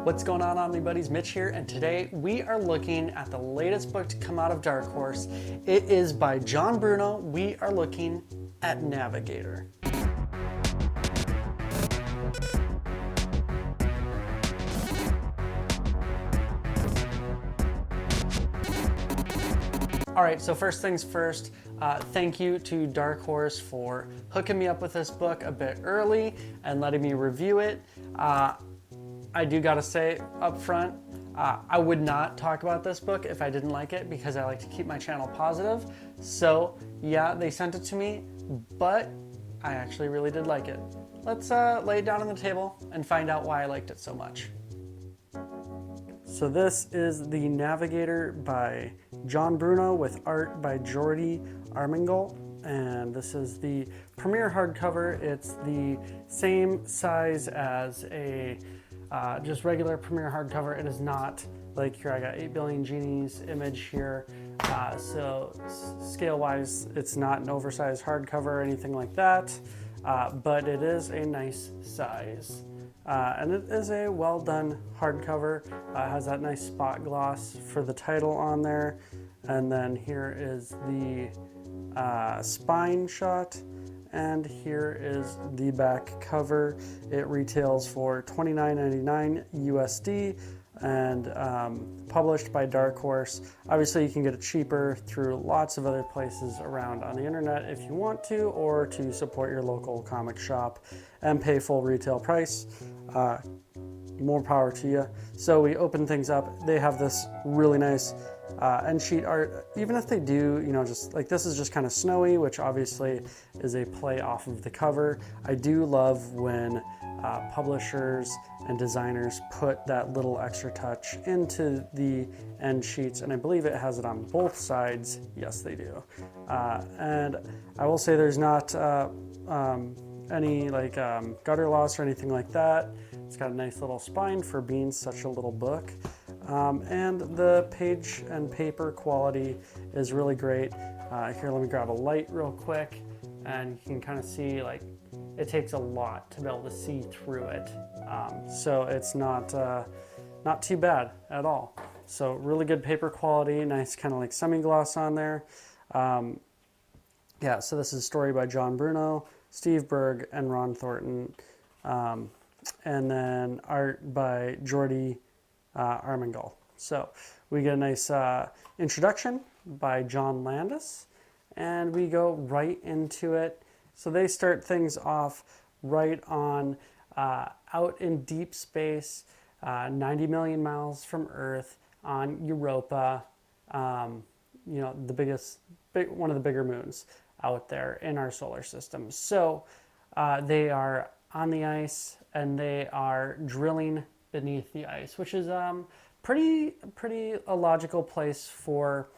What's going on, Omnibuddies? Mitch here, and today we are looking at the latest book to come out of Dark Horse. It is by John Bruno. We are looking at Navigator. All right, so first things first, thank you to Dark Horse for hooking me up with this book a bit early and letting me review it. I do gotta say up front, I would not talk about this book if I didn't like it because I like to keep my channel positive. So yeah, they sent it to me, but I actually really did like it. Let's lay it down on the table and find out why I liked it so much. So this is the Navigator by John Bruno with art by Jordi Armengol. And this is the premiere hardcover. It's the same size as a just regular premiere hardcover. It is not like here I got 8 Billion Genies image here. So scale wise, it's not an oversized hardcover or anything like that, but it is a nice size. And it is a well done hardcover. Has that nice spot gloss for the title on there. And then here is the spine shot. And here is the back cover. It retails for $29.99 USD and published by Dark Horse. Obviously you can get it cheaper through lots of other places around on the internet if you want to, or to support your local comic shop and pay full retail price. More power to you. So we open things up. They have this really nice end sheet art. Even if they do, you know, just like this is just kind of snowy, which obviously is a play off of the cover. I do love when publishers and designers put that little extra touch into the end sheets, and I believe it has it on both sides. Yes, they do. And I will say there's not any like gutter loss or anything like that. It's got a nice little spine for being such a little book. And the page and paper quality is really great. Here, let me grab a light real quick, and you can kind of see like it takes a lot to be able to see through it. So it's not too bad at all. So really good paper quality, nice kind of like semi-gloss on there. Yeah, so this is a story by John Bruno, Steve Berg, and Ron Thornton. And then art by Jordi Armengol. So we get a nice introduction by John Landis, and we go right into it. So they start things off right on out in deep space, 90 million miles from Earth on Europa, you know, one of the bigger moons out there in our solar system. So they are on the ice and they are drilling beneath the ice, which is pretty a logical place for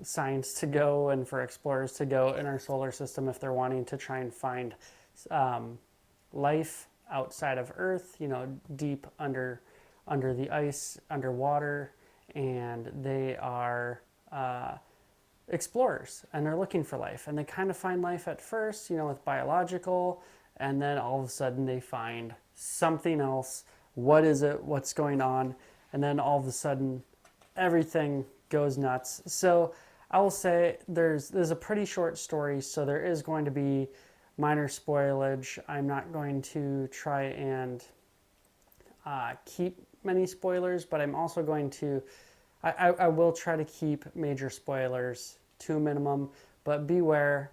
science to go and for explorers to go in our solar system if they're wanting to try and find life outside of Earth, you know, deep under the ice, underwater, and they are explorers and they're looking for life, and they kind of find life at first, you know, with biological, and then all of a sudden they find something else. What is it? What's going on? And then all of a sudden everything goes nuts. So I will say there's a pretty short story, so there is going to be minor spoilage. I'm not going to try and keep many spoilers, but I'm also going to, I will try to keep major spoilers to a minimum, but beware,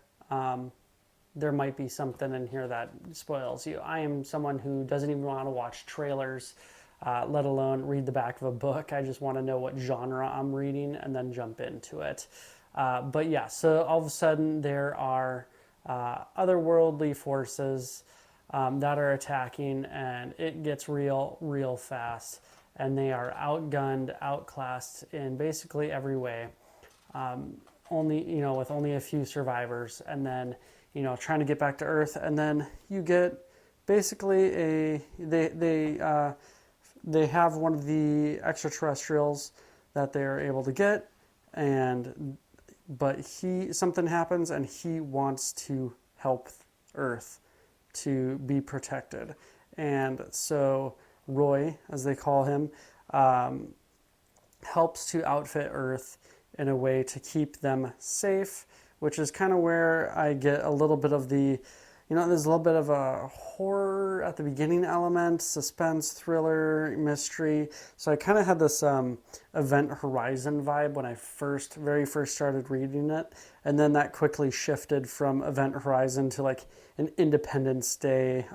there might be something in here that spoils you. I am someone who doesn't even want to watch trailers, let alone read the back of a book. I just want to know what genre I'm reading and then jump into it. But yeah, so all of a sudden there are otherworldly forces that are attacking, and it gets real fast. And they are outgunned, outclassed in basically every way. Only, you know, with only a few survivors, and then, you know, trying to get back to Earth, and then you get basically they have one of the extraterrestrials that they are able to get, but something happens and he wants to help Earth to be protected. And so Roy, as they call him, helps to outfit Earth in a way to keep them safe, which is kind of where I get a little bit of the, there's a little bit of a horror at the beginning element, suspense, thriller, mystery. So I kind of had this Event Horizon vibe when I very first started reading it. And then that quickly shifted from Event Horizon to like an Independence Day,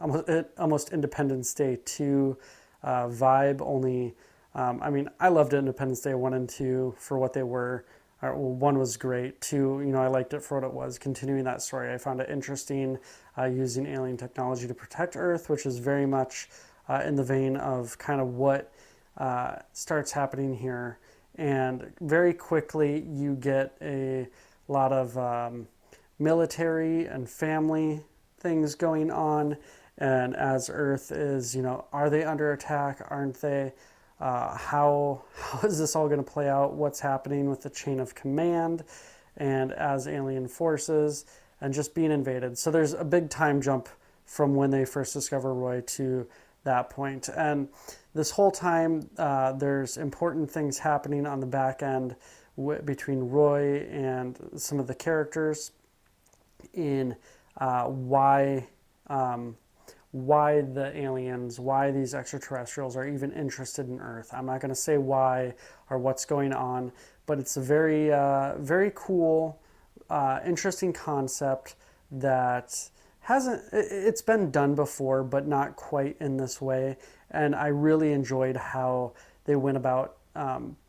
almost Independence Day 2 vibe. Only, I loved Independence Day 1 and 2 for what they were. Well, 1 was great. 2, I liked it for what it was. Continuing that story, I found it interesting, using alien technology to protect Earth, which is very much in the vein of kind of what starts happening here. And very quickly, you get a lot of military and family things going on. And as Earth is, are they under attack? Aren't they? How is this all going to play out? What's happening with the chain of command and as alien forces and just being invaded? So there's a big time jump from when they first discover Roy to that point. And this whole time, there's important things happening on the back end between Roy and some of the characters in why the aliens, why these extraterrestrials are even interested in Earth. I'm not going to say why or what's going on, but it's a very, very cool, interesting concept that it's been done before, but not quite in this way. And I really enjoyed how they went about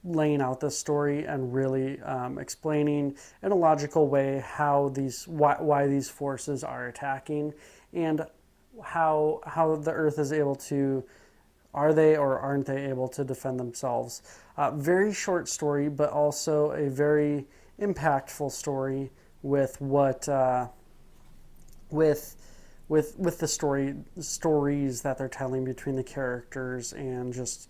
laying out this story and really explaining in a logical way how why these forces are attacking and how the Earth is able to, are they or aren't they able to defend themselves. Very short story, but also a very impactful story with what with the stories that they're telling between the characters and just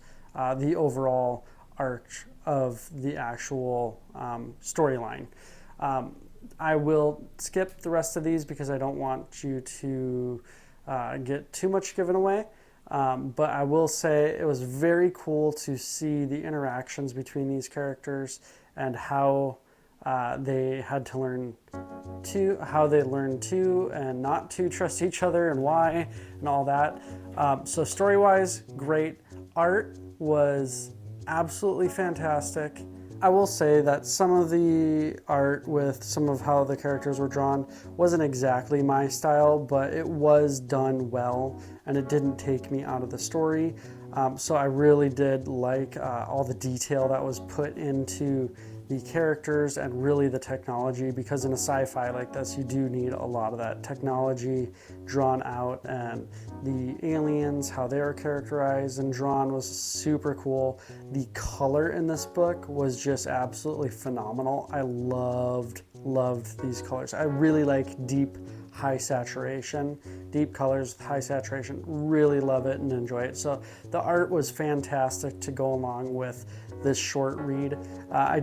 the overall arc of the actual storyline. I will skip the rest of these because I don't want you to get too much given away, but I will say it was very cool to see the interactions between these characters and how they had to learn how they learned to and not to trust each other and why and all that. So story-wise, great. Art was absolutely fantastic. I will say that some of the art with some of how the characters were drawn wasn't exactly my style, but it was done well and it didn't take me out of the story. So I really did like all the detail that was put into the characters and really the technology, because in a sci-fi like this you do need a lot of that technology drawn out, and the aliens, how they are characterized and drawn was super cool. The color in this book was just absolutely phenomenal. I loved these colors. I really like deep colors with high saturation. Really love it and enjoy it. So the art was fantastic to go along with this short read. I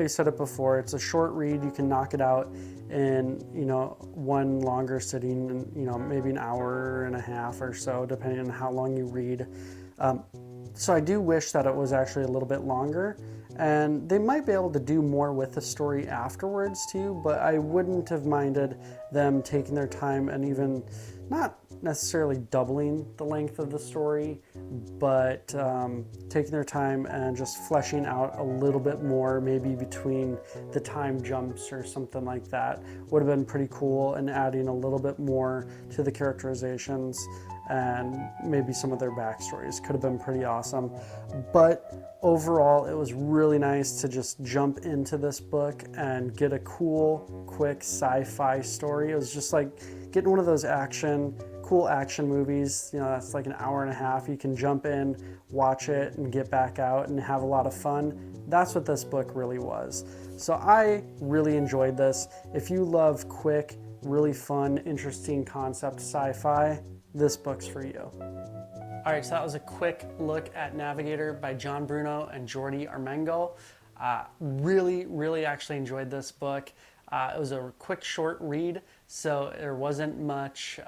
said it before, it's a short read. You can knock it out in, one longer sitting, in, maybe an hour and a half or so, depending on how long you read. So I do wish that it was actually a little bit longer, and they might be able to do more with the story afterwards too, but I wouldn't have minded them taking their time and even not necessarily doubling the length of the story, but taking their time and just fleshing out a little bit more, maybe between the time jumps or something like that would have been pretty cool, and adding a little bit more to the characterizations and maybe some of their backstories could have been pretty awesome. But overall, it was really nice to just jump into this book and get a cool, quick sci-fi story. It was just like getting one of those cool action movies, that's like an hour and a half. You can jump in, watch it, and get back out and have a lot of fun. That's what this book really was. So I really enjoyed this. If you love quick, really fun, interesting concept sci-fi, this book's for you. All right, so that was a quick look at Navigator by John Bruno and Jordi Armengol. Really actually enjoyed this book. It was a quick, short read, so there wasn't much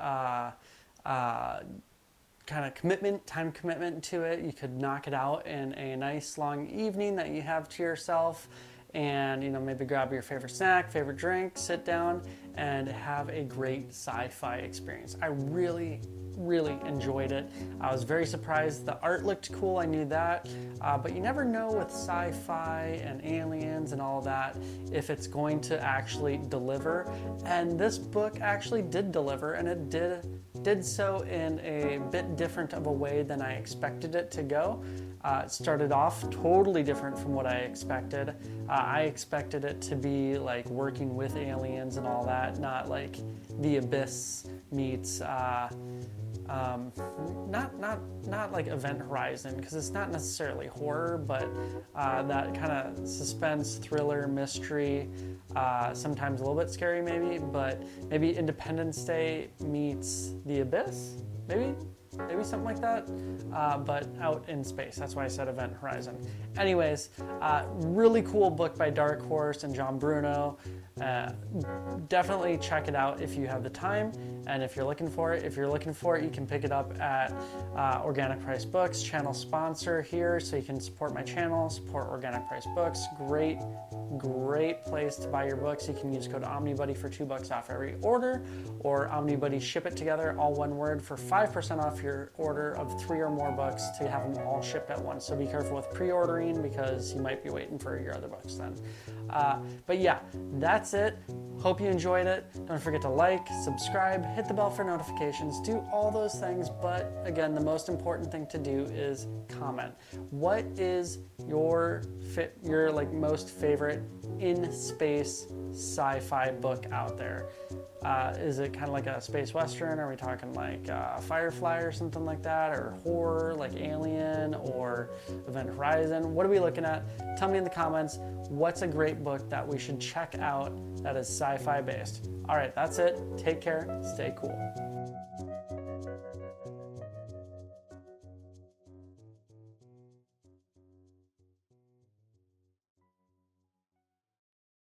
kind of commitment, time commitment to it. You could knock it out in a nice long evening that you have to yourself, and maybe grab your favorite snack, favorite drink, sit down and have a great sci-fi experience. I really enjoyed it. I was very surprised. The art looked cool, I knew that, but you never know with sci-fi and aliens and all that if it's going to actually deliver. And this book actually did deliver, and it did so in a bit different of a way than I expected it to go. It started off totally different from what I expected. I expected it to be like working with aliens and all that, not like The Abyss meets not like Event Horizon, because it's not necessarily horror, but that kind of suspense, thriller, mystery, sometimes a little bit scary maybe, but maybe Independence Day meets The Abyss, maybe something like that, but out in space. That's why I said Event Horizon. Anyways, really cool book by Dark Horse and John Bruno. Definitely check it out if you have the time and if you're looking for it. If you're looking for it, you can pick it up at Organic Price Books, channel sponsor here, so you can support my channel, support Organic Price Books. Great place to buy your books. You can use code Omnibuddy for $2 off every order, or Omnibuddy Ship It Together, all one word, for 5% off your order of 3 or more books to have them all shipped at once. So be careful with pre-ordering, because you might be waiting for your other books then. But yeah, that's it. Hope you enjoyed it. Don't forget to like, subscribe, hit the bell for notifications, do all those things. But again, the most important thing to do is comment. What is your like most favorite in space sci-fi book out there? Is it kind of like a space western? Are we talking like Firefly or something like that, or horror like Alien or Event Horizon? What are we looking at? Tell me in the comments. What's a great book that we should check out that is sci-fi based? All right, that's it. Take care. Stay cool.